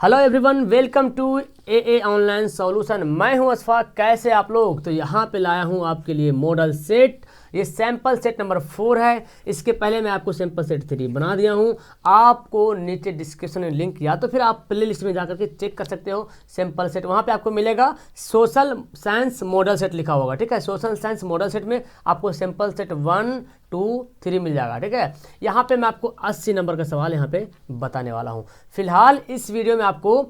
Hello everyone, welcome to a online solution. मैं हूं अशफाक। कैसे आप लोग? तो यहाँ पे लाया हूं आपके लिए मॉडल सेट। ये सैंपल सेट नंबर 4 है। इसके पहले मैं आपको सैंपल सेट 3 बना दिया हूं। आपको नीचे डिस्क्रिप्शन में लिंक या तो फिर आप प्ले लिस्ट में जाकर के चेक कर सकते हो सैंपल सेट। वहाँ पे आपको मिलेगा सोशल साइंस मॉडल सेट लिखा होगा। ठीक है, सोशल साइंस मॉडल सेट में आपको सैंपल सेट 1, 2, 3 मिल जाएगा। ठीक है, यहाँ पे मैं आपको 80 नंबर का सवाल यहाँ पे बताने वाला हूँ। फिलहाल इस वीडियो में आपको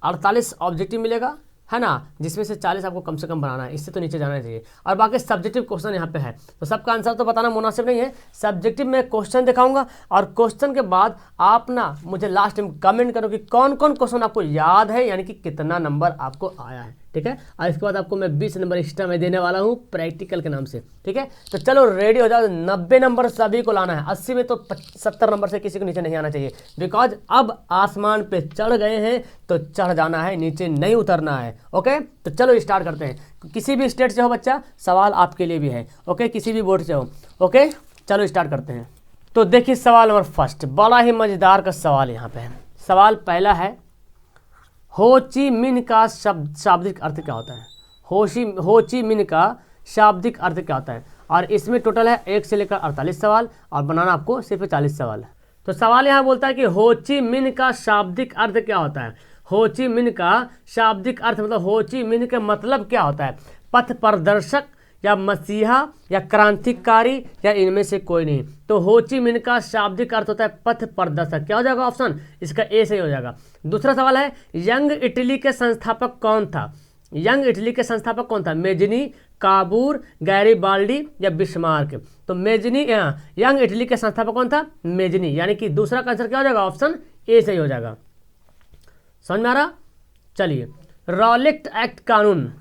48 ऑब्जेक्टिव मिलेगा, है ना, जिसमें से 40 आपको कम से कम बनाना है। इससे तो नीचे जाना चाहिए। और बाकी सब्जेक्टिव क्वेश्चन यहाँ पे है, तो सबका आंसर तो बताना मुनासिब नहीं है। सब्जेक्टिव में क्वेश्चन दिखाऊंगा और क्वेश्चन के बाद आप ना मुझे लास्ट में कमेंट करो कि कौन कौन क्वेश्चन आपको याद है, यानी कि कितना नंबर आपको आया है। ठीक है, और इसके बाद आपको मैं 20 नंबर एक्स्ट्रा में देने वाला हूँ प्रैक्टिकल के नाम से। ठीक है, तो चलो रेडी हो जाओ। 90 नंबर सभी को लाना है। 80 में तो 70 नंबर से किसी को नीचे नहीं आना चाहिए, बिकॉज अब आसमान पे चढ़ गए हैं तो चढ़ जाना है, नीचे नहीं उतरना है। ओके, तो चलो स्टार्ट करते हैं। किसी भी स्टेट से हो बच्चा, सवाल आपके लिए भी है। ओके, किसी भी बोर्ड से हो। ओके, चलो स्टार्ट करते हैं। तो देखिए सवाल नंबर फर्स्ट, बड़ा ही मजेदार का सवाल यहाँ पे है। सवाल पहला है, हो ची मिन्ह का शाब्दिक अर्थ क्या होता है? हो ची मिन्ह का शाब्दिक अर्थ क्या होता है? और इसमें टोटल है 1 से लेकर 48 सवाल, और बनाना आपको सिर्फ 40 सवाल है। तो सवाल यहाँ बोलता है कि हो ची मिन्ह का शाब्दिक अर्थ क्या होता है? हो ची मिन्ह का शाब्दिक अर्थ मतलब हो ची मिन्ह का मतलब क्या होता है? पथ प्रदर्शक, या मसीहा, या क्रांतिकारी, या इनमें से कोई नहीं। तो हो ची मिन्ह का शाब्दिक अर्थ होता है पथ प्रदर्शक। क्या हो जाएगा ऑप्शन? इसका ए सही हो जाएगा। दूसरा सवाल है, यंग इटली के संस्थापक कौन था? यंग इटली के संस्थापक कौन था? मेजनी, काबूर, गैरीबाल्डी, या बिस्मार्क? तो मेजनी, यंग इटली के संस्थापक कौन था? मेजनी, यानी कि दूसरा का आंसर क्या हो जाएगा? ऑप्शन ए सही हो जाएगा। समझ में आ रहा? चलिए, रॉलेट एक्ट कानून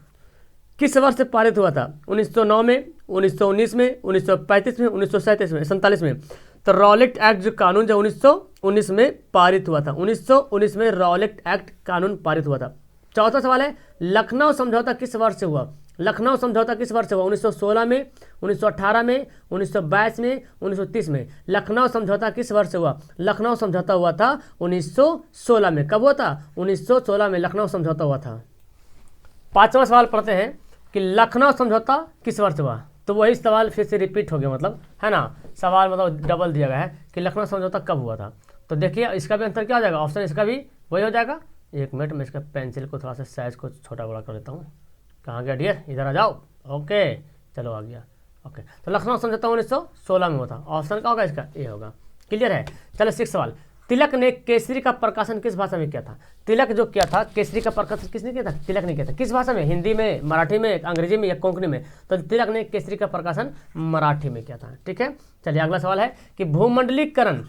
किस वर्ष से पारित हुआ था? 1909 में, 1919 में, 1935 में, 1937 में, 47 में। तो रॉलेट एक्ट जो कानून जो 1919 में पारित हुआ था, 1919 में रॉलेट एक्ट कानून पारित हुआ था। चौथा सवाल है, लखनऊ समझौता किस वर्ष से हुआ? लखनऊ समझौता किस वर्ष से हुआ? 1916 में, 1918 में, 1922 में, 1930 में। लखनऊ समझौता किस वर्ष से हुआ? लखनऊ समझौता हुआ था 1916 में। कब हुआ था? 1916 में लखनऊ समझौता हुआ था। पांचवा सवाल पढ़ते हैं कि लखनऊ समझौता किस वर्ष हुआ? तो वही सवाल फिर से रिपीट हो गया, मतलब है ना, सवाल मतलब डबल दिया गया है कि लखनऊ समझौता कब हुआ था। तो देखिए इसका भी आंसर क्या हो जाएगा? ऑप्शन इसका भी वही हो जाएगा। एक मिनट, मैं इसका पेंसिल को थोड़ा सा साइज को छोटा बड़ा कर देता हूँ। कहाँ गया डियर? इधर आ जाओ। ओके, चलो आ गया। ओके, तो लखनऊ समझौता 1916 में हुआ था। ऑप्शन क्या होगा इसका? ए होगा। क्लियर है? चलो 6 सवाल, तिलक ने केसरी का प्रकाशन किस भाषा में किया था? तिलक जो किया था, केसरी का प्रकाशन किसने किया था? तिलक ने किया था। किस भाषा में? हिंदी में, मराठी में, अंग्रेजी में, या कोंकणी में? तो तिलक ने केसरी का प्रकाशन मराठी में किया था। ठीक है, चलिए अगला सवाल है कि भूमंडलीकरण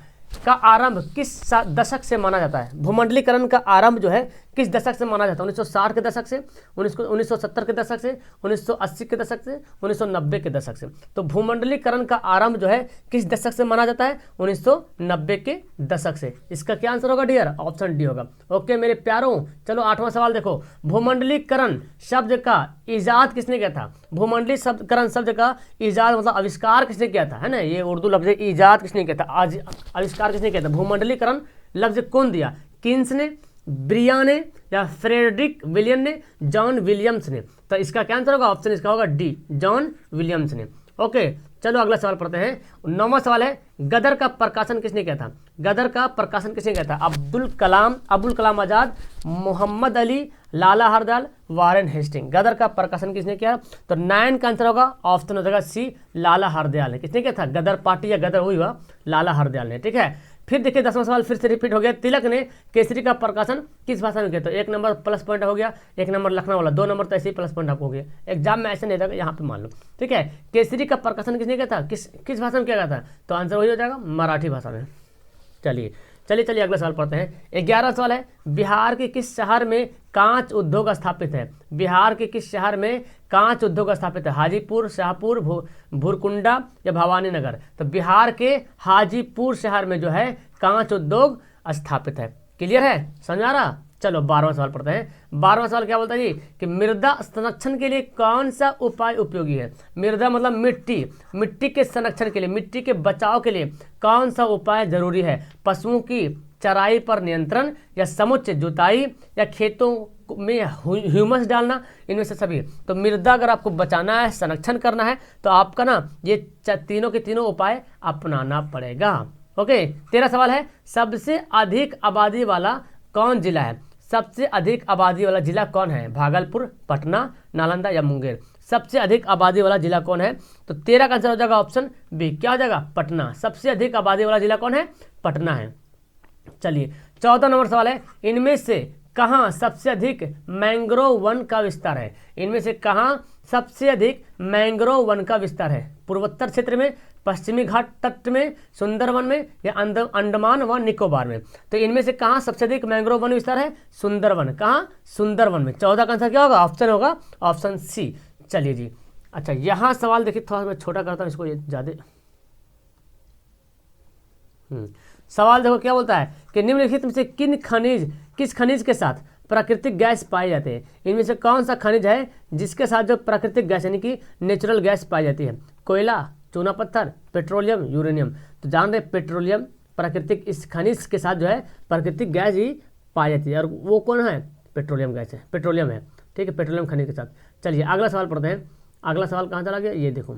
का आरंभ किस दशक से माना जाता है? भूमंडलीकरण का आरंभ जो है किस दशक से माना जाता है? 1960 के दशक से, 1970 के दशक से, 1980 के दशक से, 1990 के दशक से। तो भूमंडलीकरण का आरंभ जो है किस दशक से माना जाता है? 1990 के दशक से। इसका क्या आंसर होगा डियर? ऑप्शन डी होगा। ओके मेरे प्यारों, चलो 8वां सवाल देखो, भूमंडलीकरण शब्द का ईजाद किसने किया था? भूमंडलीकरण शब्द का ईजाद मतलब आविष्कार किसने किया था, है ना? ये उर्दू लफ्ज ईजाद किसने किया था? आज आविष्कार किसने किया था? भूमंडलीकरण लफ्ज कौन दिया? किन्स ने, ब्रिया ने, या फ्रेडरिक विलियम ने, जॉन विलियम्स ने? तो इसका क्या आंसर होगा? ऑप्शन इसका होगा डी, जॉन विलियम्स ने। ओके, चलो अगला सवाल पढ़ते हैं। 9वां सवाल है, गदर का प्रकाशन किसने किया था? गदर का प्रकाशन किसने किया था? अब्दुल कलाम आजाद, मोहम्मद अली, लाला हरदयाल, वारेन हेस्टिंग। गदर का प्रकाशन किसने किया? तो 9 का आंसर होगा ऑप्शन हो जाएगा सी, लाला हरदयाल ने। किसने किया था? गदर पार्टी या गदर हुई हुआ लाला हरदयाल ने। ठीक है, फिर देखिए 10वां सवाल फिर से रिपीट हो गया, तिलक ने केसरी का प्रकाशन किस भाषा में किया? तो 1 नंबर प्लस पॉइंट हो गया, 1 नंबर लखनऊ वाला, 2 नंबर तो ऐसे ही प्लस पॉइंट आपको हो गया। एग्जाम में ऐसे नहीं रहेगा, यहाँ पे मान लो। ठीक है, केसरी का प्रकाशन किसने किया था? किस भाषा में किया गया था? तो आंसर वही हो जाएगा, मराठी भाषा में। चलिए अगला सवाल पढ़ते हैं। 11वां सवाल है, बिहार के किस शहर में कांच उद्योग स्थापित है? बिहार के किस शहर में कांच उद्योग स्थापित है? हाजीपुर, शाहपुर, भुरकुंडा, या भवानी नगर? तो बिहार के हाजीपुर शहर में जो है कांच उद्योग स्थापित है। क्लियर है? समझ आ रहा? चलो 12वां सवाल पढ़ते हैं। 12वां सवाल क्या बोलता है जी कि मृदा संरक्षण के लिए कौन सा उपाय उपयोगी है? मृदा मतलब मिट्टी के संरक्षण के लिए, मिट्टी के बचाव के लिए कौन सा उपाय जरूरी है? पशुओं की चराई पर नियंत्रण, या समुचित जुताई, या खेतों में ह्यूमस डालना, इनमें से सभी। तो मृदा अगर आपको बचाना है, संरक्षण करना है, तो आपका ना ये तीनों के तीनों उपाय अपनाना पड़ेगा। ओके, 13 सवाल है, सबसे अधिक आबादी वाला कौन जिला है? सबसे अधिक आबादी वाला जिला कौन है? भागलपुर, पटना, नालंदा या मुंगेर? सबसे अधिक आबादी वाला जिला कौन है? तो 13 का आंसर हो जाएगा ऑप्शन बी। क्या हो जाएगा? पटना। सबसे अधिक आबादी वाला जिला कौन है? पटना है। चलिए 14 नंबर सवाल है, इनमें से कहाँ सबसे अधिक मैंग्रोव वन का विस्तार है? इनमें से कहाँ सबसे अधिक मैंग्रोव वन का विस्तार है? पूर्वोत्तर क्षेत्र में, पश्चिमी घाट तट में, सुंदरवन में, या अंडमान व निकोबार में? तो इनमें से कहाँ सबसे अधिक मैंग्रोव वन विस्तार है? सुंदरवन। कहाँ? सुंदरवन में। 14 का आंसर क्या होगा? ऑप्शन होगा ऑप्शन सी। चलिए जी, अच्छा यहाँ सवाल देखिए, थोड़ा मैं छोटा करता हूँ इसको, ये ज़्यादा सवाल देखो क्या बोलता है कि निम्नलिखित में से किस खनिज के साथ प्राकृतिक गैस पाई जाती है? इनमें से कौन सा खनिज है जिसके साथ जो प्राकृतिक गैस यानी कि नेचुरल गैस पाई जाती है? कोयला, चूना पत्थर, पेट्रोलियम, यूरेनियम। तो जान रहे पेट्रोलियम प्राकृतिक, इस खनिज के साथ जो है प्राकृतिक गैस ही पाई जाती है, और वो कौन है? पेट्रोलियम गैस है, पेट्रोलियम है। ठीक है, पेट्रोलियम खनिज के साथ। चलिए अगला सवाल पढ़ते हैं। अगला सवाल कहाँ चला गया? ये देखो,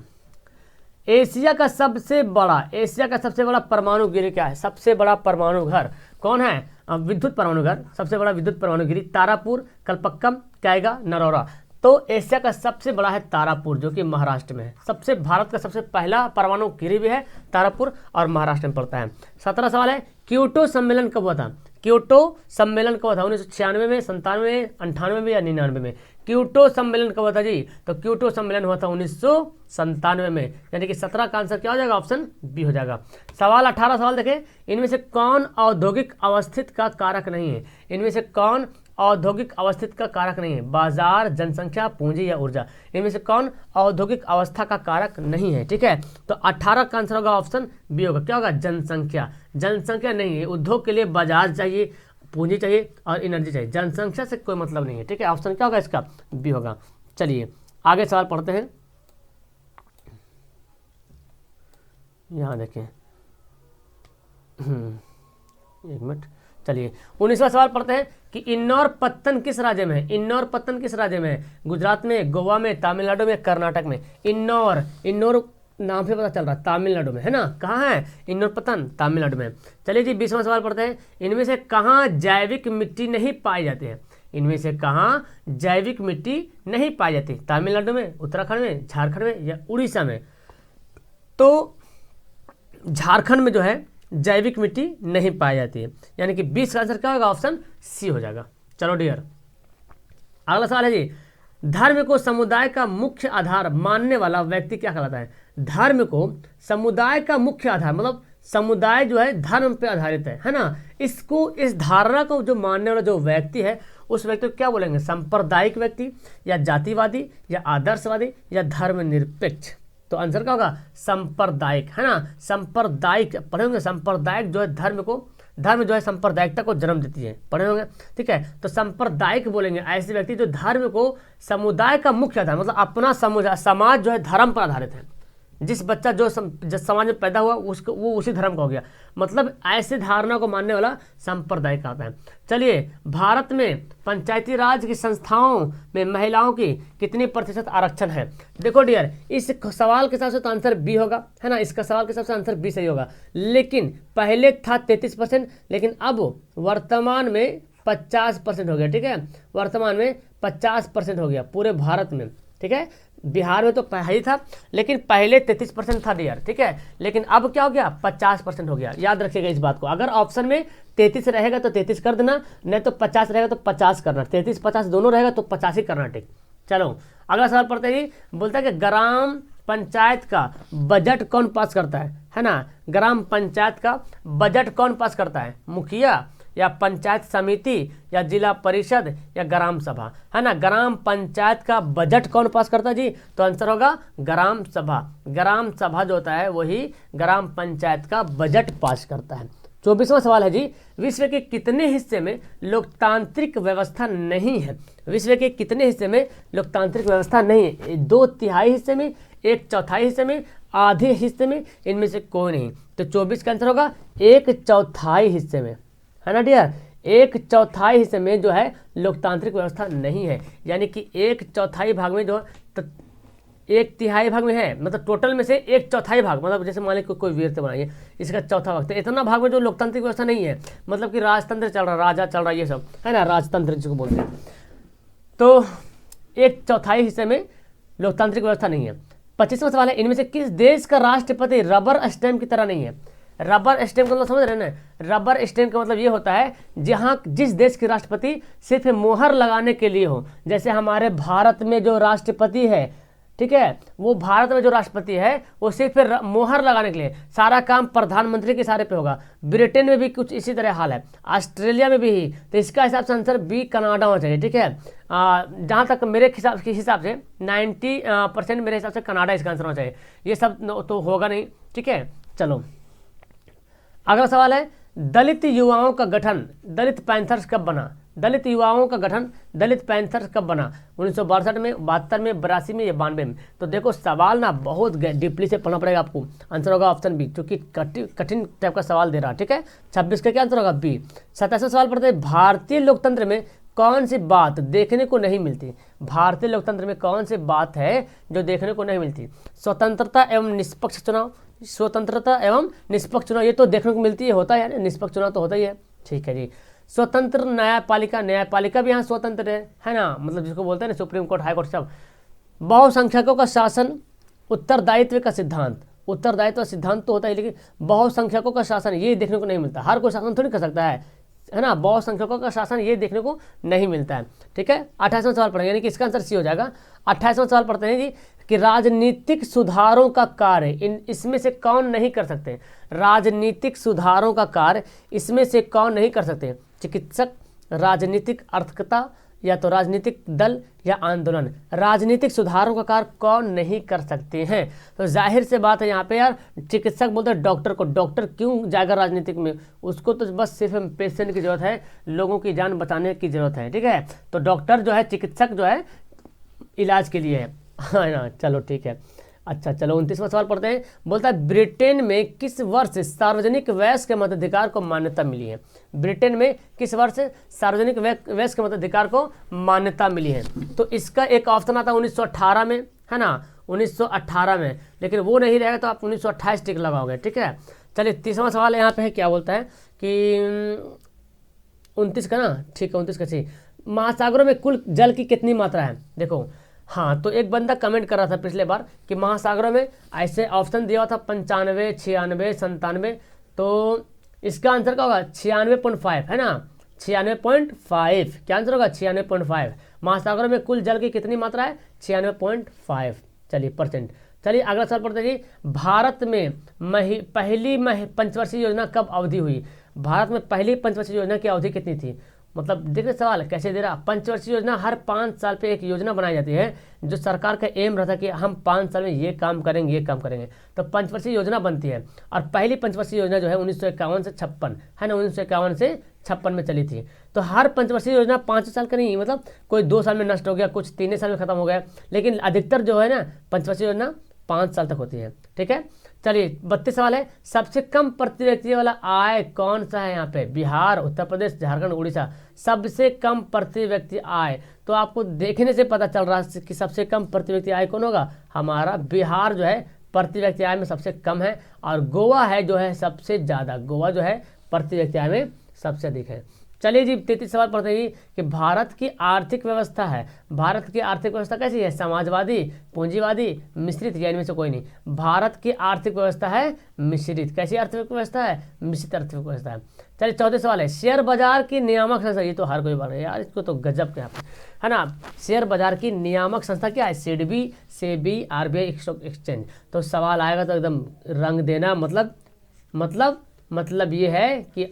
एशिया का सबसे बड़ा परमाणु गिरी क्या है? सबसे बड़ा परमाणु घर कौन है? विद्युत परमाणु घर, सबसे बड़ा विद्युत परमाणु गिरी तारापुर, कल्पक्कम, कैगा, नरौरा। तो एशिया का सबसे बड़ा है तारापुर, जो कि महाराष्ट्र में है। भारत का सबसे पहला परमाणु गिरी भी है तारापुर, और महाराष्ट्र में पड़ता है। 17 सवाल है, क्योटो सम्मेलन कब हुआ था? क्योटो सम्मेलन कब हुआ था? 1996 में, 97 में, 98 में या 99 में? क्योटो सम्मेलन कब हुआ था जी? तो क्योटो सम्मेलन हुआ था 1997 में, यानी कि 17 का आंसर क्या हो जाएगा? ऑप्शन बी हो जाएगा। सवाल 18 सवाल देखें, इनमें से कौन औद्योगिक अवस्थित का कारक नहीं है? इनमें से कौन औद्योगिक अवस्थित का कारक नहीं है? बाजार, जनसंख्या, पूंजी या ऊर्जा? इनमें से कौन औद्योगिक अवस्था का कारक नहीं है? ठीक है, तो 18 का आंसर होगा ऑप्शन बी होगा। क्या होगा? जनसंख्या। जनसंख्या नहीं है, उद्योग के लिए बाजार चाहिए, पूंजी चाहिए और एनर्जी चाहिए, जनसंख्या से कोई मतलब नहीं है। ठीक है, ऑप्शन क्या होगा इसका? बी होगा। चलिए आगे सवाल पढ़ते हैं। यहाँ देखें, एक मिनट। चलिए 19वां सवाल पढ़ते हैं कि इंदौर पत्तन किस राज्य में है? इंदौर पत्तन किस राज्य में है? गुजरात में, गोवा में, तमिलनाडु में, कर्नाटक में? इंदौर नाम से पता चल रहा है तमिलनाडु में है ना। कहाँ है इंदौर पत्तन? तमिलनाडु में। चलिए जी 20वां सवाल पढ़ते हैं, इनमें से कहाँ जैविक मिट्टी नहीं पाई जाती है? इनमें से कहाँ जैविक मिट्टी नहीं पाई जाती? तमिलनाडु में, उत्तराखंड में, झारखंड में या उड़ीसा में? तो झारखंड में जो है जैविक मिट्टी नहीं पाई जाती है, यानी कि 20 का आंसर क्या होगा? ऑप्शन सी हो जाएगा। चलो डियर, अगला सवाल है जी, धर्म को समुदाय का मुख्य आधार मानने वाला व्यक्ति क्या कहलाता है? धर्म को समुदाय का मुख्य आधार, मतलब समुदाय जो है धर्म पे आधारित है ना। इस धारणा को जो मानने वाला जो व्यक्ति है, उस व्यक्ति को क्या बोलेंगे? सांप्रदायिक व्यक्ति, या जातिवादी, या आदर्शवादी, या धर्मनिरपेक्ष? तो आंसर क्या होगा? सांप्रदायिक, है ना। सांप्रदायिक पढ़े होंगे, सांप्रदायिक जो है धर्म जो है सांप्रदायिकता को जन्म देती है, पढ़े होंगे। ठीक है, तो सांप्रदायिक बोलेंगे ऐसे व्यक्ति जो धर्म को समुदाय का मुख्य आधार, मतलब अपना समाज जो है धर्म पर आधारित है। जिस बच्चा जो समाज में पैदा हुआ उसको वो उसी धर्म का हो गया, मतलब ऐसे धारणा को मानने वाला सांप्रदायिक आता है। चलिए, भारत में पंचायती राज की संस्थाओं में महिलाओं की कितनी प्रतिशत आरक्षण है? देखो डियर, इस सवाल के हिसाब से तो आंसर बी होगा, है ना। इसका सवाल के हिसाब से आंसर बी सही होगा, लेकिन पहले था 33%, लेकिन अब वर्तमान में 50% हो गया। ठीक है, वर्तमान में 50% हो गया पूरे भारत में। ठीक है, बिहार में तो पहले ही था, लेकिन पहले 33% था डियर। ठीक है, लेकिन अब क्या हो गया? 50% हो गया। याद रखिएगा इस बात को, अगर ऑप्शन में 33 रहेगा तो 33 कर देना, नहीं तो 50 रहेगा तो 50 करना, 33-50 दोनों रहेगा तो 50 ही करना। ठीक, चलो अगला सवाल पढ़ते ही, बोलता है कि ग्राम पंचायत का बजट कौन पास करता है ना। ग्राम पंचायत का बजट कौन पास करता है? मुखिया, या पंचायत समिति, या जिला परिषद, या ग्राम सभा, है ना। ग्राम पंचायत का बजट कौन पास करता है जी? तो आंसर होगा ग्राम सभा। ग्राम सभा जो होता है वही ग्राम पंचायत का बजट पास करता है। 24वां सवाल है जी, विश्व के कितने हिस्से में लोकतांत्रिक व्यवस्था नहीं है? विश्व के कितने हिस्से में लोकतांत्रिक व्यवस्था नहीं है? 2/3 हिस्से में, 1/4 हिस्से में, आधे हिस्से में, इनमें से कोई नहीं। तो 24 का आंसर होगा 1/4 हिस्से में। है ना डियर। 1/4 हिस्से में जो है लोकतांत्रिक व्यवस्था नहीं है, यानी कि 1/4 भाग में जो तो 1/3 भाग में है, मतलब टोटल में से 1/4 भाग, मतलब जैसे मान लीजिए कोई वीर बनाइए, इसका चौथा भाग, तो इतना भाग में जो लोकतांत्रिक व्यवस्था नहीं है, मतलब कि राजतंत्र चल रहा, राजा चल रहा, ये सब है ना, राजतंत्र जिसको बोलते हैं। तो 1/4 हिस्से में लोकतांत्रिक व्यवस्था नहीं है। 25वां सवाल है, इनमें से किस देश का राष्ट्रपति रबर स्टैम्प की तरह नहीं है। रबर स्टैम्प का मतलब समझ रहे हैं ना, रबर स्टैम्प का मतलब ये होता है जहाँ जिस देश के राष्ट्रपति सिर्फ मोहर लगाने के लिए हो, जैसे हमारे भारत में जो राष्ट्रपति है, ठीक है, वो भारत में जो राष्ट्रपति है वो सिर्फ मोहर लगाने के लिए, सारा काम प्रधानमंत्री के इशारे पे होगा। ब्रिटेन में भी कुछ इसी तरह हाल है, ऑस्ट्रेलिया में भी ही। तो इसका हिसाब से आंसर बी कनाडा होना चाहिए, ठीक है। जहाँ तक मेरे हिसाब से 90% मेरे हिसाब से कनाडा इसका आंसर होना चाहिए, ये सब तो होगा नहीं, ठीक है। चलो अगला सवाल है, दलित युवाओं का गठन दलित पैंथर्स कब बना। दलित युवाओं का गठन दलित पैंथर्स कब बना, 1962 में, 72 में, 82 में या 92 में। तो देखो सवाल ना बहुत डीपली से पढ़ना पड़ेगा आपको। आंसर होगा ऑप्शन बी, क्योंकि कठिन टाइप का सवाल दे रहा है, ठीक है। 26 का क्या आंसर होगा बी। 27वां सवाल पढ़ते हैं, भारतीय लोकतंत्र में कौन सी बात देखने को नहीं मिलती। भारतीय लोकतंत्र में कौन सी बात है जो देखने को नहीं मिलती। स्वतंत्रता एवं निष्पक्ष चुनाव, स्वतंत्रता एवं निष्पक्ष चुनाव, ये तो देखने को मिलती है, होता है, निष्पक्ष चुनाव तो होता ही है, ठीक है जी। स्वतंत्र न्यायपालिका, न्यायपालिका भी यहाँ स्वतंत्र है ना, मतलब जिसको बोलते हैं ना सुप्रीम कोर्ट, हाई कोर्ट सब। बहुसंख्यकों का शासन, उत्तरदायित्व का सिद्धांत, उत्तरदायित्व सिद्धांत तो होता है, लेकिन बहुसंख्यकों का शासन ये देखने को नहीं मिलता। हर कोई शासन थोड़ी कर सकता है ना, बहुसंख्यकों का शासन ये देखने को नहीं मिलता है, ठीक है। 28वां सवाल पढ़ेंगे, यानी कि इसका आंसर सी हो जाएगा। 28वां सवाल पढ़ते हैं जी कि राजनीतिक सुधारों का कार्य इसमें से कौन नहीं कर सकते। राजनीतिक सुधारों का कार्य इसमें से कौन नहीं कर सकते। चिकित्सक, राजनीतिक अर्थकता, या तो राजनीतिक दल या आंदोलन। राजनीतिक सुधारों का कार्य कौन नहीं कर सकते हैं। तो जाहिर से बात है यहाँ पे यार, चिकित्सक बोलते हैं डॉक्टर को, डॉक्टर क्यों जाएगा राजनीतिक में, उसको तो बस सिर्फ पेशेंट की जरूरत है, लोगों की जान बचाने की जरूरत है, ठीक है। तो डॉक्टर जो है, चिकित्सक जो है इलाज के लिए है ना। चलो ठीक है, अच्छा चलो 29वां सवाल पढ़ते हैं। बोलता है ब्रिटेन में किस वर्ष सार्वजनिक वैश्य के मताधिकार को मान्यता मिली है। ब्रिटेन में किस वर्ष सार्वजनिक वैश्य के मताधिकार को मान्यता मिली है। तो इसका एक ऑप्शन आता है 1918 में, है ना, 1918 में, लेकिन वो नहीं रहेगा तो आप 1928 टिक लगाओगे, ठीक है। चलिए 30वां सवाल यहाँ पे है, क्या बोलता है कि 29 का ना, ठीक है 29 का सही। महासागरों में कुल जल की कितनी मात्रा है। देखो हाँ, तो एक बंदा कमेंट कर रहा था पिछले बार कि महासागरों में ऐसे ऑप्शन दिया था 95, 96, 97, तो इसका आंसर क्या होगा 96.5, है ना, 96.5। क्या आंसर होगा 96.5। महासागरों में कुल जल की कितनी मात्रा है 96.5। चलिए परसेंट। चलिए अगला सवाल पढ़ते हैं जी, भारत में पहली पंचवर्षीय योजना कब अवधि हुई। भारत में पहली पंचवर्षीय योजना की अवधि कितनी थी। मतलब देखिए सवाल कैसे दे रहा। पंचवर्षीय योजना हर 5 साल पे एक योजना बनाई जाती है, जो सरकार का एम रहता है कि हम 5 साल में ये काम करेंगे, ये काम करेंगे, तो पंचवर्षीय योजना बनती है। और पहली पंचवर्षीय योजना जो है 1951 से 56, है ना, 1951 से 56 में चली थी। तो हर पंचवर्षीय योजना 5 साल का नहीं, मतलब कोई 2 साल में नष्ट हो गया, कुछ 3 साल में खत्म हो गया, लेकिन अधिकतर जो है ना पंचवर्षीय योजना 5 साल तक होती है, ठीक है। चलिए 32 सवाल है, सबसे कम प्रति व्यक्ति वाला आय कौन सा है यहाँ पे। बिहार, उत्तर प्रदेश, झारखंड, उड़ीसा। सबसे कम प्रति व्यक्ति आय, तो आपको देखने से पता चल रहा है कि सबसे कम प्रति व्यक्ति आय कौन होगा, हमारा बिहार जो है प्रति व्यक्ति आय में सबसे कम है, और गोवा है जो है सबसे ज़्यादा, गोवा जो है प्रति व्यक्ति आय में सबसे अधिक है। चलिए जी 33 सवाल पढ़ते हैं कि भारत की आर्थिक व्यवस्था है, भारत की आर्थिक व्यवस्था कैसी है, समाजवादी, पूंजीवादी, मिश्रित, या इनमें से कोई नहीं। भारत की आर्थिक व्यवस्था है मिश्रित। कैसी आर्थिक व्यवस्था है, मिश्रित आर्थिक व्यवस्था है। चलिए 14 सवाल है, शेयर बाजार की नियामक संस्था, ये तो हर कोई बात है यार, इसको तो गजब के है ना। शेयर बाजार की नियामक संस्था क्या है, SIDBI, SEBI, RBI stock exchange. तो सवाल आएगा तो एकदम रंग देना, मतलब ये है कि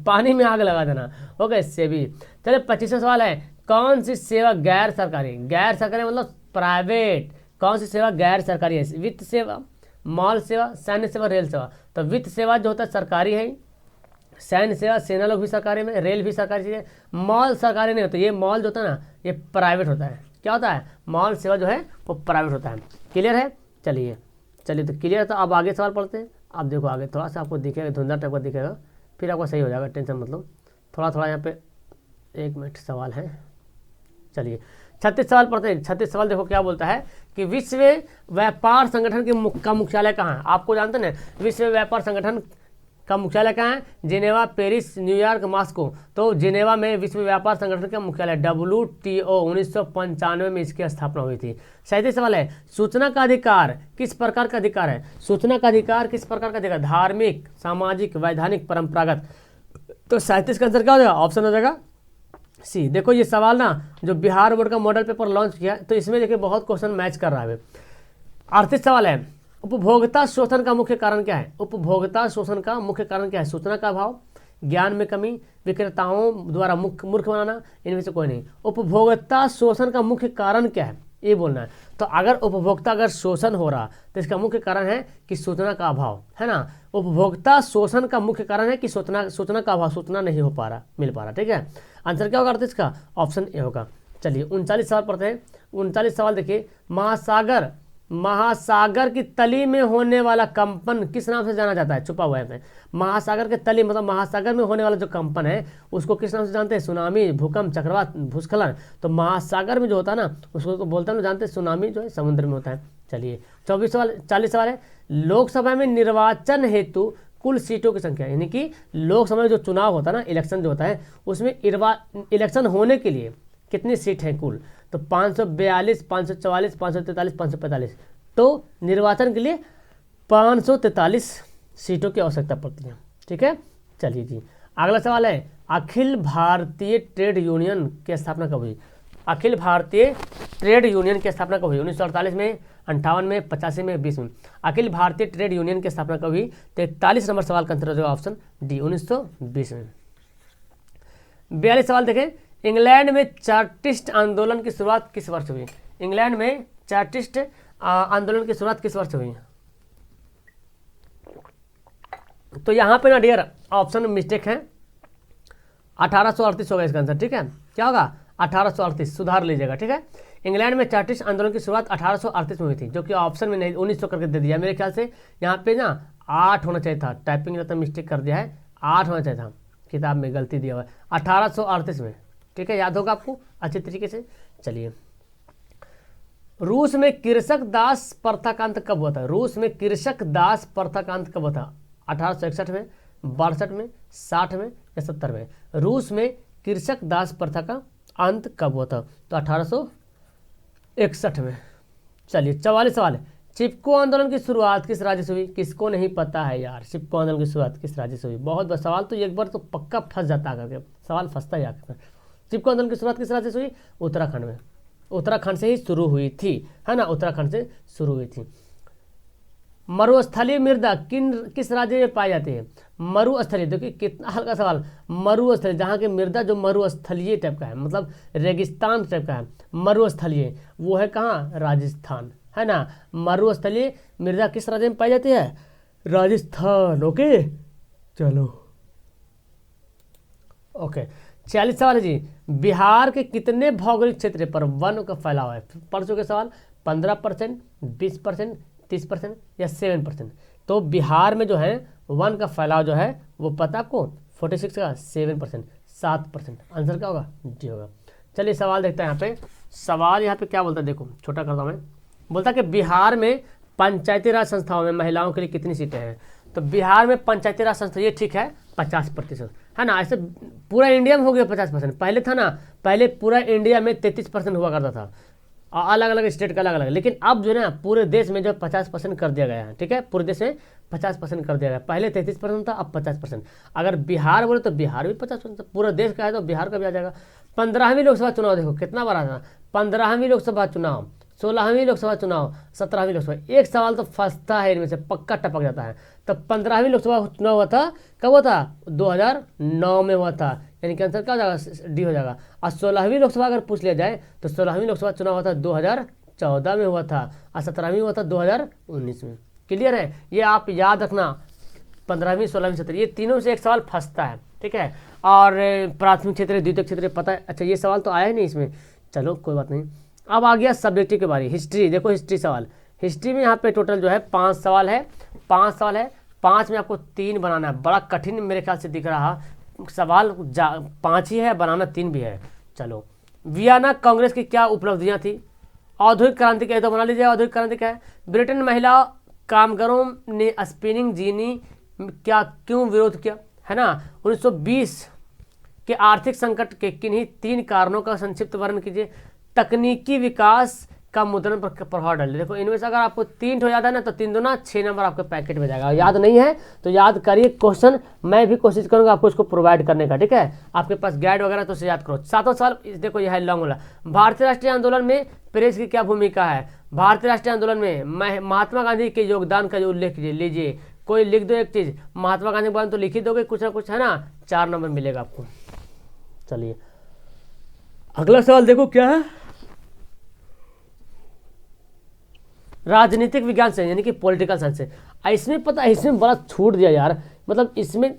पानी में आग लगा देना, ओके सेबी। चलिए 25वां सवाल है, कौन सी सेवा गैर सरकारी, गैर सरकारी मतलब प्राइवेट, कौन सी सेवा गैर सरकारी है। वित्त सेवा, मॉल सेवा, सैन्य सेवा, रेल सेवा। तो वित्त सेवा जो होता है सरकारी है, सैन्य सेवा, सेना लोग भी सरकारी में, रेल भी सरकारी चीज़ है, मॉल सरकारी नहीं होता। ये मॉल जो होता है ना ये प्राइवेट होता है। क्या होता है, मॉल सेवा जो है वो प्राइवेट होता है। क्लियर है। चलिए तो क्लियर है। तो अब आगे सवाल पढ़ते हैं। अब देखो आगे थोड़ा सा आपको दिखेगा, धुंधला टाइप का दिखेगा, फिर आपका सही हो जाएगा, टेंशन मतलब। थोड़ा थोड़ा यहाँ पे 1 मिनट सवाल है। चलिए 36 सवाल पढ़ते हैं। 36 सवाल देखो क्या बोलता है कि विश्व व्यापार संगठन का मुख्यालय कहाँ है। आपको जानते हैं ना विश्व व्यापार संगठन का मुख्यालय कहाँ है? Geneva, Paris, New York, Moscow. तो जिनेवा में विश्व व्यापार संगठन का मुख्यालय WTO 1995 में इसकी स्थापना हुई थी। 37 सवाल है, सूचना का अधिकार किस प्रकार का अधिकार है? सूचना का अधिकार किस प्रकार का अधिकार? धार्मिक, सामाजिक, वैधानिक, परंपरागत। तो 37 का आंसर क्या हो जाएगा? ऑप्शन हो जाएगा सी। देखो ये सवाल ना जो बिहार बोर्ड का मॉडल पेपर लॉन्च किया तो इसमें देखिए बहुत क्वेश्चन मैच कर रहा है। 38 सवाल है, उपभोक्ता शोषण का मुख्य कारण क्या है? उपभोक्ता शोषण का मुख्य कारण क्या है? सूचना का अभाव, ज्ञान में कमी, विक्रेताओं द्वारा मूर्ख बनाना, इनमें से कोई नहीं। उपभोक्ता शोषण का मुख्य कारण क्या है ये बोलना है। तो अगर उपभोक्ता अगर शोषण हो रहा तो इसका मुख्य कारण है कि सूचना का अभाव, है ना। उपभोक्ता शोषण का मुख्य कारण है कि सूचना का अभाव, सूचना नहीं हो पा रहा, मिल पा रहा। ठीक है, आंसर क्या होगा इसका? ऑप्शन ए होगा। चलिए 39 सवाल पढ़ते हैं। 39 सवाल देखिए, महासागर की तली में होने वाला कंपन किस नाम से जाना जाता है? छुपा हुआ है। महासागर के तली मतलब महासागर में होने वाला जो कंपन है उसको किस नाम से जानते हैं? सुनामी, भूकंप, चक्रवात, भूस्खलन। तो महासागर में जो होता है ना उसको तो बोलते हैं, जानते हैं सुनामी जो है समुद्र में होता है। चलिए 40 सवाल है, लोकसभा में निर्वाचन हेतु कुल सीटों की संख्या, यानी कि लोकसभा में जो चुनाव होता है ना, इलेक्शन जो होता है उसमें इलेक्शन होने के लिए कितनी सीट हैं कुल? तो 542, 544, 543, 545। तो निर्वाचन के लिए 543 सीटों की आवश्यकता पड़ती है। ठीक है, चलिए जी अगला सवाल है, अखिल भारतीय ट्रेड यूनियन की स्थापना कब हुई? अखिल भारतीय ट्रेड यूनियन की स्थापना कब हुई? 1948 में, 58 में, 85 में, 20 में। अखिल भारतीय ट्रेड यूनियन की स्थापना कब हुई? 43 नंबर सवाल का आंसर हो जाएगा ऑप्शन डी, 1920 में। 42 सवाल देखें, इंग्लैंड में चार्टिस्ट आंदोलन की शुरुआत किस वर्ष हुई? इंग्लैंड में चार्टिस्ट आंदोलन की शुरुआत किस वर्ष हुई? तो यहाँ पे ना डियर ऑप्शन मिस्टेक है, 1838 होगा इसका आंसर। ठीक है, क्या होगा? 1838, सुधार लीजिएगा। ठीक है, इंग्लैंड में चार्टिस्ट आंदोलन की शुरुआत 1838 में हुई थी, जो कि ऑप्शन में नहीं 1900 करके दे दिया मेरे ख्याल से। यहाँ पे ना 8 होना चाहिए था, टाइपिंग में तो मिस्टेक कर दिया है, 8 होना चाहिए था, किताब में गलती दिया हुआ है, 1838 में। ठीक है, याद होगा आपको अच्छे तरीके से। चलिए, रूस में कृषक दास प्रथाकांत कब हुआ था? रूस में कृषक दास प्रथाकांत कब हुआ था? 1861 में, 62 में, 60 में या 70 में? रूस में कृषक दास प्रथा का अंत कब हुआ था? तो 1861 में। चलिए 44 सवाल है, चिपको आंदोलन की शुरुआत किस राज्य से हुई? किसको नहीं पता है यार चिपको आंदोलन की शुरुआत किस राज्य से हुई? बहुत बड़ा सवाल, तो एक बार तो पक्का फंस जाता है, सवाल फंसता ही आकर। चिपको आंदोलन की शुरुआत किस राज्य से हुई? उत्तराखंड में। उत्तराखंड से ही शुरू हुई थी, है ना, उत्तराखंड से शुरू हुई थी। मरुस्थलीय मृदा किस राज्य में पाई जाती है? मरुस्थलीय, देखिए कितना हल्का सवाल। मरुस्थलीय, जहाँ की मृदा जो मरुस्थलीय टाइप का है, मतलब रेगिस्तान टाइप का है, मरुस्थलीय वो है कहाँ? राजस्थान, है ना। मरुस्थलीय मृदा किस राज्य में पाई जाती है? राजस्थान। ओके, चलो ओके। 46 सवाल है जी, बिहार के कितने भौगोलिक क्षेत्र पर वन का फैलाव है? पढ़ चुके सवाल। 15%, 20%, 30% या 7%? तो बिहार में जो है वन का फैलाव जो है वो पता आपको 46 का 7%, 7%। आंसर क्या होगा? डी होगा। चलिए सवाल देखते हैं यहाँ पे। सवाल यहाँ पे क्या बोलता है, देखो छोटा करता हूँ मैं। बोलता है कि बिहार में पंचायती राज संस्थाओं में महिलाओं के लिए कितनी सीटें हैं? तो बिहार में पंचायती राज संस्था, ये ठीक है 50%, है ना। ऐसे पूरा इंडिया में हो गया 50%। पहले था ना, पहले पूरा इंडिया में 33% हुआ करता था, अलग अलग स्टेट का अलग अलग, लेकिन अब जो है ना पूरे देश में जो 50% कर दिया गया है। ठीक है, पूरे देश में 50% कर दिया गया। पहले 33% था, अब 50%। अगर बिहार बोले तो बिहार भी 50%, पूरा देश का है तो बिहार का भी आ जाएगा। 15वीं लोकसभा चुनाव देखो कितना बड़ा था, 15वीं लोकसभा चुनाव, 16वीं लोकसभा चुनाव, 17वीं लोकसभा। एक सवाल तो फंसता है इनमें से, पक्का टपक जाता है। तो 15वीं लोकसभा चुनाव हुआ था, कब हुआ था? 2009 में हुआ था, यानी कि आंसर क्या हो जाएगा? डी हो जाएगा। और 16वीं लोकसभा अगर पूछ लिया जाए तो 16वीं लोकसभा चुनाव हुआ था 2014 में हुआ था, और 17वीं हुआ था 2019 में। क्लियर है, ये आप याद रखना। 15वीं, 16वीं, 17वीं, ये तीनों से एक सवाल फंसता है। ठीक है, और प्राथमिक क्षेत्र, द्वितीय क्षेत्र पता है। अच्छा, ये सवाल तो आया ही नहीं इसमें, चलो कोई बात नहीं। अब आ गया सब्जेक्टिव के बारे। हिस्ट्री देखो, हिस्ट्री सवाल। हिस्ट्री में यहाँ पे टोटल जो है 5 सवाल है, 5 सवाल है, 5 में आपको 3 बनाना है। बड़ा कठिन मेरे ख्याल से दिख रहा सवाल, 5 ही है, बनाना 3 भी है। चलो, वियना कांग्रेस की क्या उपलब्धियां थी? औद्योगिक क्रांति क्या है तो बना लीजिए। औद्योगिक क्रांति क्या है? ब्रिटेन महिला कामगारों ने स्पिनिंग जीनी क्या क्यों विरोध किया, है ना? 1920 के आर्थिक संकट के किन्हीं 3 कारणों का संक्षिप्त वर्णन कीजिए। तकनीकी विकास का मुद्रण पर प्रभाव डाले। देखो, इनमें से अगर आपको 3 याद है ना तो 3 दूना 6 नंबर आपके पैकेट में जाएगा। याद नहीं है तो याद करिए, क्वेश्चन मैं भी कोशिश करूंगा आपको इसको प्रोवाइड करने का, ठीक है? आपके पास गाइड वगैरह तो उसे याद करो। 7वां सवाल देखो, यह है लॉन्ग वाला। भारतीय राष्ट्रीय आंदोलन में प्रेस की क्या भूमिका है? भारतीय राष्ट्रीय आंदोलन में महात्मा गांधी के योगदान का जो उल्लेख लीजिए। कोई लिख दो एक चीज, महात्मा गांधी के बारे में तो लिख ही दोगे कुछ ना कुछ, है ना? 4 नंबर मिलेगा आपको। चलिए, अगला सवाल देखो क्या है। राजनीतिक विज्ञान से यानी कि पॉलिटिकल साइंस से। इसमें पता है, इसमें बड़ा छूट दिया यार, मतलब इसमें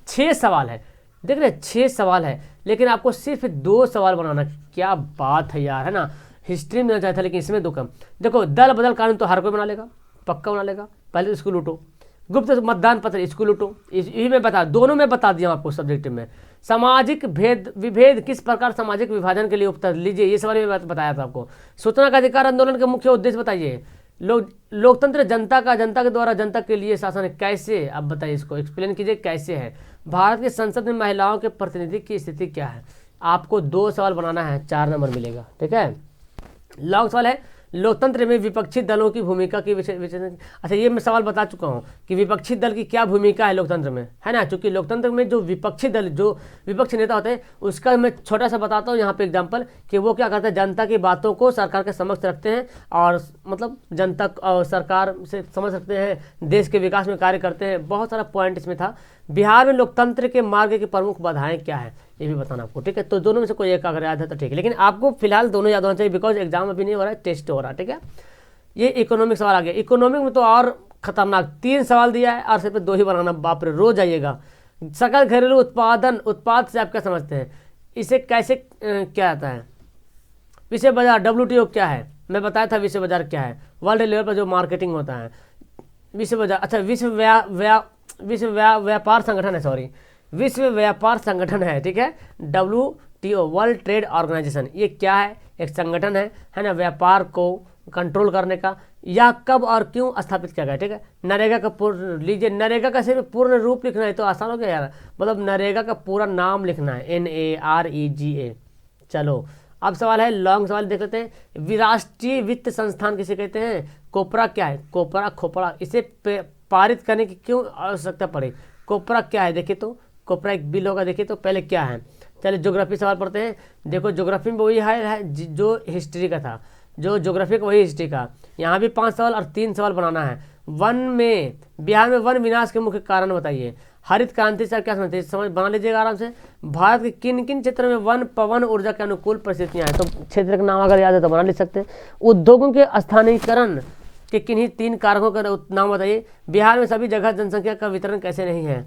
6 सवाल है, देख रहे 6 सवाल है, लेकिन आपको सिर्फ 2 सवाल बनाना। क्या बात है यार, है ना? हिस्ट्री में चाहता था लेकिन इसमें 2 कम। देखो, दल बदल कानून तो हर कोई बना लेगा, पक्का बना लेगा। पहले तो इसको लूटो। गुप्त मतदान पत्र इसको लूटो, यही मैं बता, दोनों में बता दिया आपको सब्जेक्ट में। सामाजिक विभेद किस प्रकार सामाजिक विभाजन के लिए उपतर लीजिए, ये सवाल मैं बताया था आपको। सूचना का अधिकार आंदोलन के मुख्य उद्देश्य बताइए। लोकतंत्र जनता के द्वारा जनता के लिए शासन है, कैसे? अब बताइए, इसको एक्सप्लेन कीजिए कैसे है। भारत की संसद में महिलाओं के प्रतिनिधि की स्थिति क्या है? आपको 2 सवाल बनाना है, 4 नंबर मिलेगा, ठीक है? लॉन्ग सवाल है, लोकतंत्र में विपक्षी दलों की भूमिका की विषय। अच्छा, ये मैं सवाल बता चुका हूँ कि विपक्षी दल की क्या भूमिका है लोकतंत्र में, है ना? क्योंकि लोकतंत्र में जो विपक्षी दल, जो विपक्षी नेता होते हैं, उसका मैं छोटा सा बताता हूँ यहाँ पे एग्जांपल, कि वो क्या करते हैं, जनता की बातों को सरकार के समक्ष रखते हैं और मतलब जनता और सरकार से समझ सकते हैं, देश के विकास में कार्य करते हैं। बहुत सारा पॉइंट इसमें था। बिहार में लोकतंत्र के मार्ग की प्रमुख बाधाएं क्या है, ये भी बताना आपको, ठीक है? तो दोनों में से कोई एक अगर याद है तो ठीक है, लेकिन आपको फिलहाल दोनों याद होना चाहिए, बिकॉज एग्जाम अभी नहीं हो रहा है, टेस्ट हो रहा है, ठीक है? ये इकोनॉमिक सवाल आ गया। इकोनॉमिक में तो और खतरनाक 3 सवाल दिया है और सिर्फ 2 ही बनाना, बाप रे, रोज आइएगा। सकल घरेलू उत्पाद से आप क्या समझते हैं? इसे कैसे क्या आता है? विश्व बाजार, WTO क्या है? मैं बताया था विश्व बाजार क्या है, वर्ल्ड लेवल पर जो मार्केटिंग होता है। विश्व बाजार, अच्छा, विश्व व्यापार संगठन है, सॉरी, विश्व व्यापार संगठन है, ठीक है? WTO, वर्ल्ड ट्रेड ऑर्गेनाइजेशन, ये क्या है? एक संगठन है ना, व्यापार को कंट्रोल करने का। यह कब और क्यों स्थापित किया गया, ठीक है? नरेगा का पूर्ण लीजिए, नरेगा का सिर्फ पूर्ण रूप लिखना है तो आसान हो गया यार, मतलब नरेगा का पूरा नाम लिखना है, NAREGA। चलो, अब सवाल है, लॉन्ग सवाल देख लेते हैं। राष्ट्रीय वित्त संस्थान किसे कहते हैं? कोपरा क्या है? कोपरा खोपड़ा, इसे पारित करने की क्यों आवश्यकता पड़ी? कोपरा क्या है? देखिए तो कोपरा एक बिल होगा, देखिए तो पहले क्या है। चलिए, ज्योग्राफी सवाल पढ़ते हैं। देखो, ज्योग्राफी में वही है जो हिस्ट्री का था, जो ज्योग्राफी का वही हिस्ट्री का। यहाँ भी 5 सवाल और 3 सवाल बनाना है। बिहार में वन विनाश के मुख्य कारण बताइए। हरित क्रांति से क्या समझते हैं? समझ बना लीजिएगा आराम से। भारत के किन किन क्षेत्रों में वन पवन ऊर्जा के अनुकूल परिस्थितियां हैं? तो क्षेत्र का नाम अगर याद है तो बना लिख सकते हैं। उद्योगों के स्थानीयकरण के किन्हीं 3 कारकों का नाम बताइए। बिहार में सभी जगह जनसंख्या का वितरण कैसे नहीं है?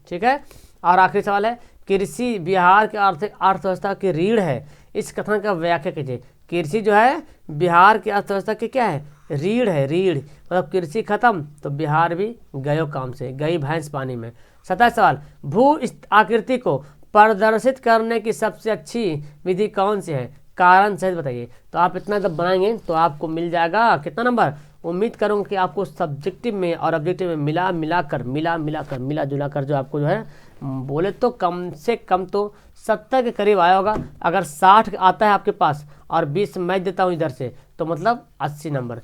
ठीक है। और आखिरी सवाल है, कृषि बिहार के आर्थिक अर्थव्यवस्था की रीढ़ है, इस कथन का व्याख्या कीजिए। कृषि जो है बिहार की अर्थव्यवस्था की क्या है? रीढ़ है, रीढ़, मतलब कृषि खत्म तो बिहार भी गयो काम से, गई भैंस पानी में। 27 सवाल, भू आकृति को प्रदर्शित करने की सबसे अच्छी विधि कौन सी है? कारण सहित बताइए। तो आप इतना जब बनाएंगे तो आपको मिल जाएगा कितना नंबर? उम्मीद करूँगा कि आपको सब्जेक्टिव में और ऑब्जेक्टिव में मिला जुला कर जो आपको जो है बोले तो कम से कम तो 70 के करीब आया होगा। अगर 60 आता है आपके पास और 20 मैं देता हूँ इधर से तो मतलब 80 नंबर,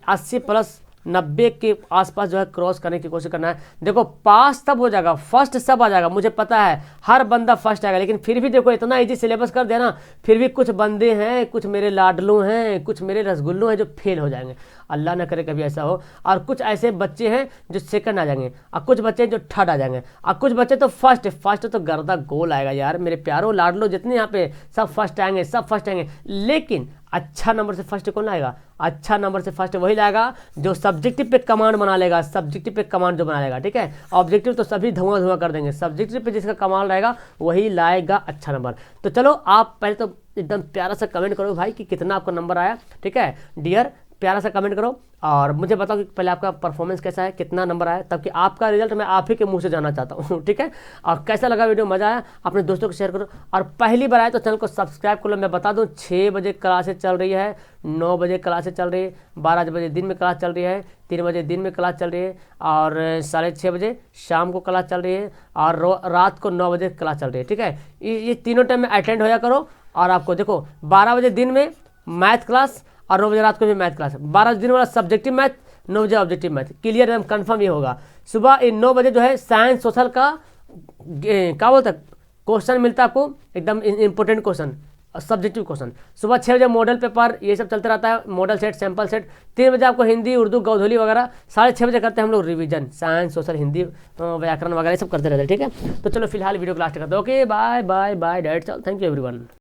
80 प्लस 90 के आसपास जो है क्रॉस करने की कोशिश करना है। देखो, पास तब हो जाएगा, फर्स्ट सब आ जाएगा, मुझे पता है हर बंदा फर्स्ट आएगा, लेकिन फिर भी देखो इतना इजी सिलेबस कर देना, फिर भी कुछ बंदे हैं, कुछ मेरे लाडलू हैं, कुछ मेरे रसगुल्लू हैं जो फेल हो जाएंगे। अल्लाह ना करे कभी ऐसा हो। और कुछ ऐसे बच्चे हैं जो सेकंड आ जाएंगे, और कुछ बच्चे जो थर्ड आ जाएंगे, और कुछ बच्चे तो फर्स्ट तो गर्दा गोल आएगा यार। मेरे प्यारो लाडलो जितने यहाँ पे सब फर्स्ट आएंगे, लेकिन अच्छा नंबर से फर्स्ट कौन लाएगा? अच्छा नंबर से फर्स्ट वही लाएगा जो सब्जेक्टिव पे कमांड बना लेगा, सब्जेक्टिव पे कमांड जो बना लेगा, ठीक है। ऑब्जेक्टिव तो सभी धुआं कर देंगे, सब्जेक्टिव पे जिसका कमांड रहेगा वही लाएगा अच्छा नंबर। तो चलो, आप पहले तो एकदम प्यारा सा कमेंट करो भाई कि कितना आपका नंबर आया, ठीक है। डियर प्यारा सा कमेंट करो और मुझे बताओ कि पहले आपका परफॉर्मेंस कैसा है, कितना नंबर आया, तब कि आपका रिजल्ट मैं आप ही के मुंह से जानना चाहता हूँ। ठीक है, और कैसा लगा वीडियो, मजा आया, अपने दोस्तों को शेयर करो और पहली बार आए तो चैनल को सब्सक्राइब कर लो। मैं बता दूँ 6 बजे क्लासेस चल रही है, 9 बजे क्लासेस चल रही है, 12 बजे दिन में क्लास चल रही है, 3 बजे दिन में क्लास चल रही है और 6:30 बजे शाम को क्लास चल रही है और रात को 9 बजे क्लास चल रही है। ठीक है, ये तीनों टाइम में अटेंड होया करो। और आपको देखो 12 बजे दिन में मैथ क्लास और 9 बजे रात को भी मैथ क्लास, 12 दिन वाला सब्जेक्टिव मैथ, 9 बजे ऑब्जेक्टिव मैथ, क्लियर एकदम कंफर्म ये होगा। सुबह 9 बजे जो है साइंस सोशल का क्या बोलते हैं क्वेश्चन मिलता है आपको, एकदम इंपॉर्टेंट क्वेश्चन, सब्जेक्टिव क्वेश्चन। सुबह 6 बजे मॉडल पेपर, ये सब चलता रहता है, मॉडल सेट, सैंपल सेट। 3 बजे आपको हिंदी, उर्दू, गौधोली वगैरह। 6:30 बजे करते हैं हम लोग रिवीजन, साइंस सोशल, हिंदी, व्याकरण वगैरह सब करते रहते हैं। ठीक है, तो चलो फिलहाल वीडियो को लास्ट करते हैं। Okay, bye bye bye, that's all, thank you everyone.